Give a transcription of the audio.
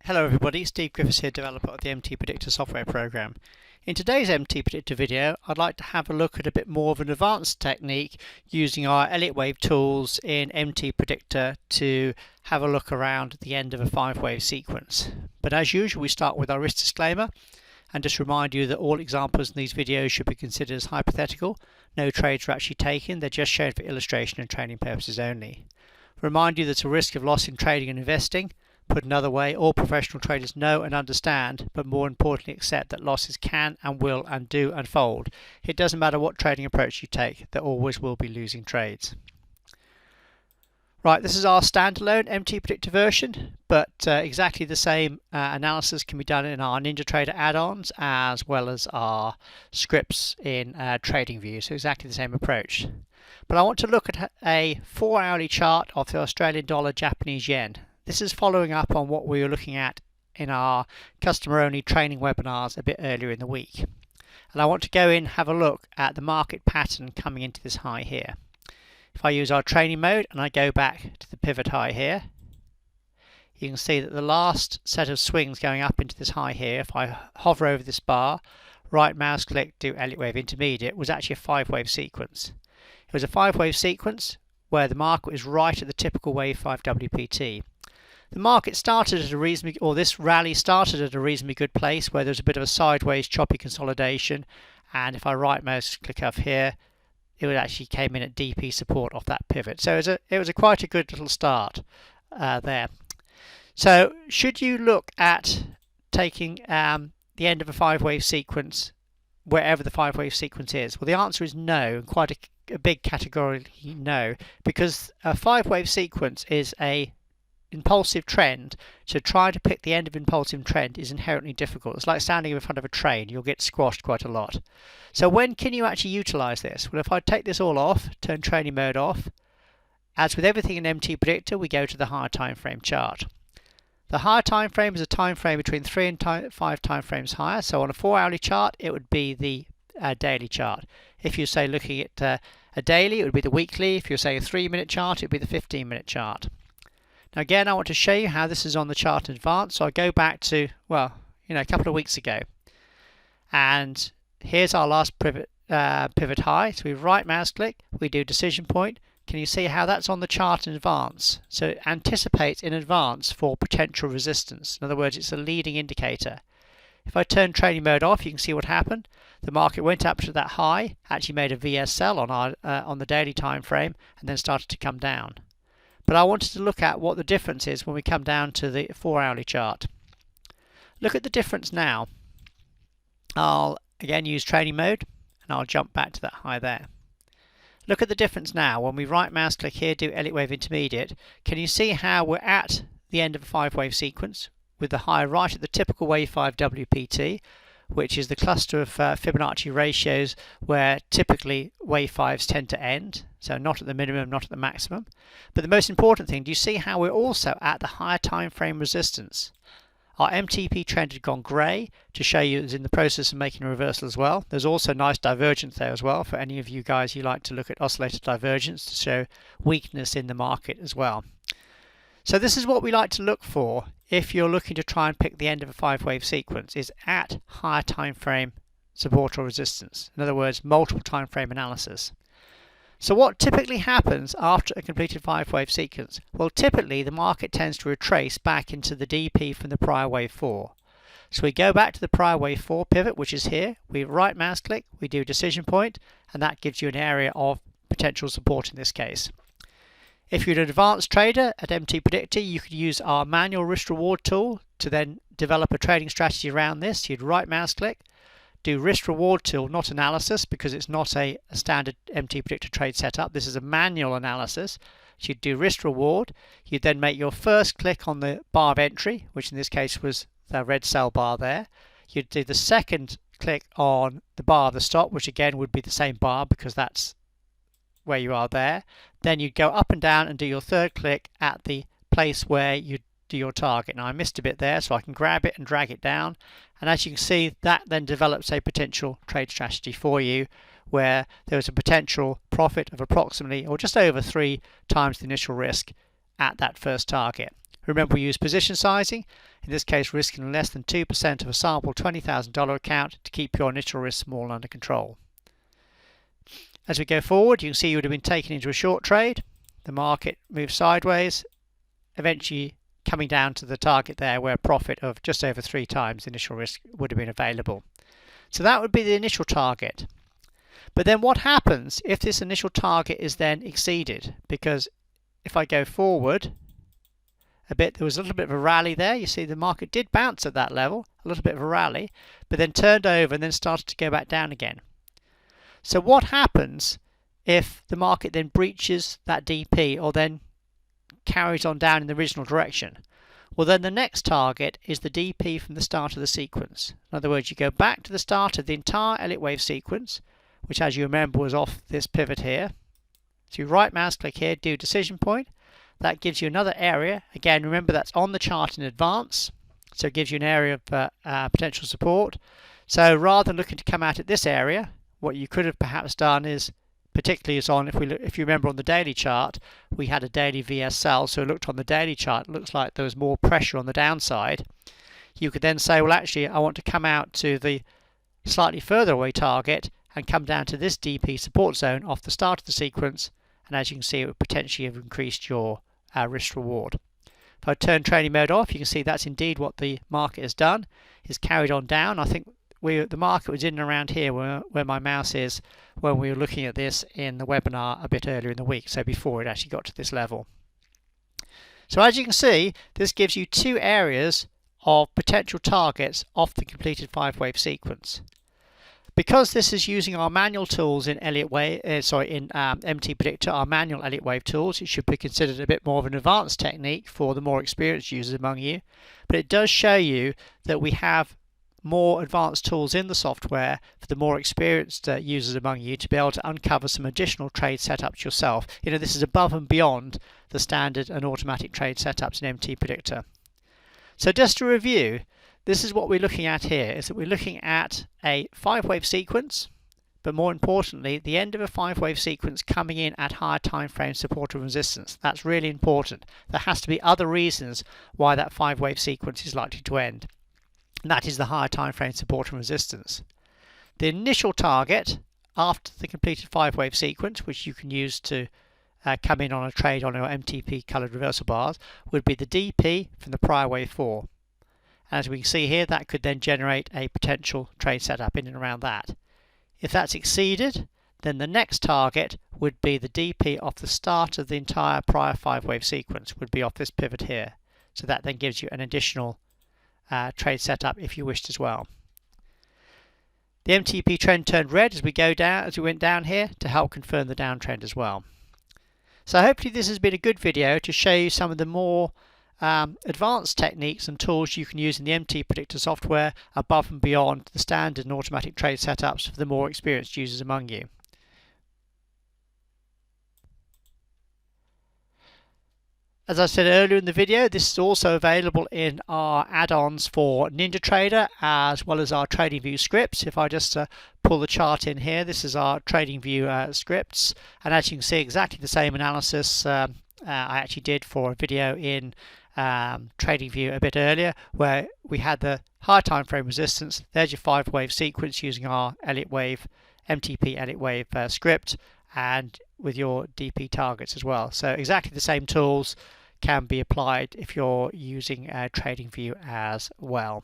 Hello everybody, Steve Griffiths here, developer of the MTPredictor software program. In today's MTPredictor video, I'd like to have a look at a bit more of an advanced technique using our Elliott wave tools in MTPredictor to have a look around the end of a 5-wave sequence. But as usual, we start with our risk disclaimer and just remind you that all examples in these videos should be considered as hypothetical. No trades are actually taken, they're just shown for illustration and training purposes only. Remind you that a risk of loss in trading and investing. Put another way, all professional traders know and understand, but more importantly accept that losses can and will and do unfold. It doesn't matter what trading approach you take, there always will be losing trades. Right, this is our standalone MTPredictor version, but exactly the same analysis can be done in our NinjaTrader add-ons as well as our scripts in TradingView, so exactly the same approach. But I want to look at a 4-hourly chart of the Australian dollar Japanese yen. This is following up on what we were looking at in our customer-only training webinars a bit earlier in the week. And I want to go in and have a look at the market pattern coming into this high here. If I use our training mode and I go back to the pivot high here, you can see that the last set of swings going up into this high here, if I hover over this bar, right mouse click, do Elliott wave intermediate, was actually a 5-wave sequence. It was a 5-wave sequence where the market was right at the typical wave 5 WPT. The market started at a reasonably, or this rally started at a reasonably good place where there's a bit of a sideways choppy consolidation, and if I right mouse click up here, it actually came in at DP support off that pivot. So it was a quite a good little start there. So should you look at taking the end of a 5-wave sequence wherever the 5-wave sequence is? Well, the answer is no, and quite a big categorically no, because a 5-wave sequence is a impulsive trend. To try to pick the end of impulsive trend is inherently difficult. It's like standing in front of a train, you'll get squashed quite a lot. So when can you actually utilize this? Well, if I take this all off, turn training mode off, as with everything in MTPredictor, we go to the higher time frame chart. The higher time frame is a time frame between 3 and 5 time frames higher. So on a 4-hourly chart, it would be the daily chart. If you say looking at a daily, it would be the weekly. If you're saying a 3-minute chart, it would be the 15-minute chart. Now again, I want to show you how this is on the chart in advance. So I go back to, well, a couple of weeks ago. And here's our last pivot high. So we right mouse click, we do decision point. Can you see how that's on the chart in advance? So it anticipates in advance for potential resistance. In other words, it's a leading indicator. If I turn training mode off, you can see what happened. The market went up to that high, actually made a VS sell on the daily time frame, and then started to come down. But I wanted to look at what the difference is when we come down to the 4-hourly chart. Look at the difference now. I'll again use training mode and I'll jump back to that high there. Look at the difference now. When we right mouse click here, do Elliott wave intermediate, can you see how we're at the end of a 5-wave sequence with the high right at the typical wave 5 WPT, which is the cluster of Fibonacci ratios where typically wave 5s tend to end, so not at the minimum, not at the maximum. But the most important thing, do you see how we're also at the higher time frame resistance? Our MTP trend had gone grey to show you it's in the process of making a reversal as well. There's also nice divergence there as well for any of you guys who like to look at oscillator divergence to show weakness in the market as well. So this is what we like to look for if you're looking to try and pick the end of a 5-wave sequence, is at higher time frame support or resistance. In other words, multiple time frame analysis. So what typically happens after a completed 5-wave sequence? Well, typically the market tends to retrace back into the DP from the prior wave 4. So we go back to the prior wave 4 pivot, which is here. We right mouse click, we do decision point, and that gives you an area of potential support in this case. If you're an advanced trader at MTPredictor, you could use our manual risk reward tool to then develop a trading strategy around this. You'd right mouse click, do risk reward tool, not analysis, because it's not a standard MTPredictor trade setup. This is a manual analysis. So you'd do risk reward. You'd then make your first click on the bar of entry, which in this case was the red sell bar there. You'd do the second click on the bar of the stop, which again would be the same bar because that's where you are there. Then you'd go up and down and do your third click at the place where you do your target. Now I missed a bit there, so I can grab it and drag it down, and as you can see, that then develops a potential trade strategy for you where there is a potential profit of approximately or just over 3 times the initial risk at that first target. Remember, we use position sizing, in this case risking less than 2% of a sample $20,000 account to keep your initial risk small and under control. As we go forward, you can see you would have been taken into a short trade. The market moves sideways, eventually coming down to the target there where a profit of just over 3 times the initial risk would have been available. So that would be the initial target. But then what happens if this initial target is then exceeded? Because if I go forward a bit, there was a little bit of a rally there. You see the market did bounce at that level, a little bit of a rally, but then turned over and then started to go back down again. So what happens if the market then breaches that DP or then carries on down in the original direction? Well, then the next target is the DP from the start of the sequence. In other words, you go back to the start of the entire Elliott wave sequence, which as you remember was off this pivot here. So you right mouse click here, do decision point. That gives you another area. Again, remember that's on the chart in advance, so it gives you an area of potential support. So rather than looking to come out at this area, what you could have perhaps done is, particularly as on, if you remember on the daily chart, we had a daily VS sell, so it looked on the daily chart, it looks like there was more pressure on the downside. You could then say, well actually I want to come out to the slightly further away target and come down to this DP support zone off the start of the sequence, and as you can see it would potentially have increased your risk reward. If I turn training mode off, you can see that's indeed what the market has done. It's carried on down. I think the market was in and around here where my mouse is when we were looking at this in the webinar a bit earlier in the week, so before it actually got to this level. So as you can see, this gives you 2 areas of potential targets off the completed 5-wave sequence. Because this is using our manual tools in MTPredictor, our manual Elliott wave tools, it should be considered a bit more of an advanced technique for the more experienced users among you. But it does show you that we have more advanced tools in the software for the more experienced users among you to be able to uncover some additional trade setups yourself. This is above and beyond the standard and automatic trade setups in MTPredictor. So just to review, this is what we're looking at here, is that we're looking at a 5-wave sequence, but more importantly, the end of a 5-wave sequence coming in at higher time frame support and resistance. That's really important. There has to be other reasons why that 5-wave sequence is likely to end. And that is the higher time frame support and resistance. The initial target after the completed 5-wave sequence, which you can use to come in on a trade on your MTP coloured reversal bars, would be the DP from the prior wave 4. As we can see here, that could then generate a potential trade setup in and around that. If that's exceeded, then the next target would be the DP off the start of the entire prior 5-wave sequence, would be off this pivot here. So that then gives you an additional trade setup if you wished as well. The MTP trend turned red as we went down here to help confirm the downtrend as well. So hopefully this has been a good video to show you some of the more advanced techniques and tools you can use in the MTPredictor software above and beyond the standard and automatic trade setups for the more experienced users among you. As I said earlier in the video, this is also available in our add-ons for NinjaTrader as well as our TradingView scripts. If I just pull the chart in here, this is our TradingView scripts, and as you can see, exactly the same analysis I actually did for a video in TradingView a bit earlier, where we had the high time frame resistance. There's your 5-wave sequence using our Elliott wave, MTP Elliott wave script, and with your DP targets as well. So exactly the same tools can be applied if you're using TradingView as well.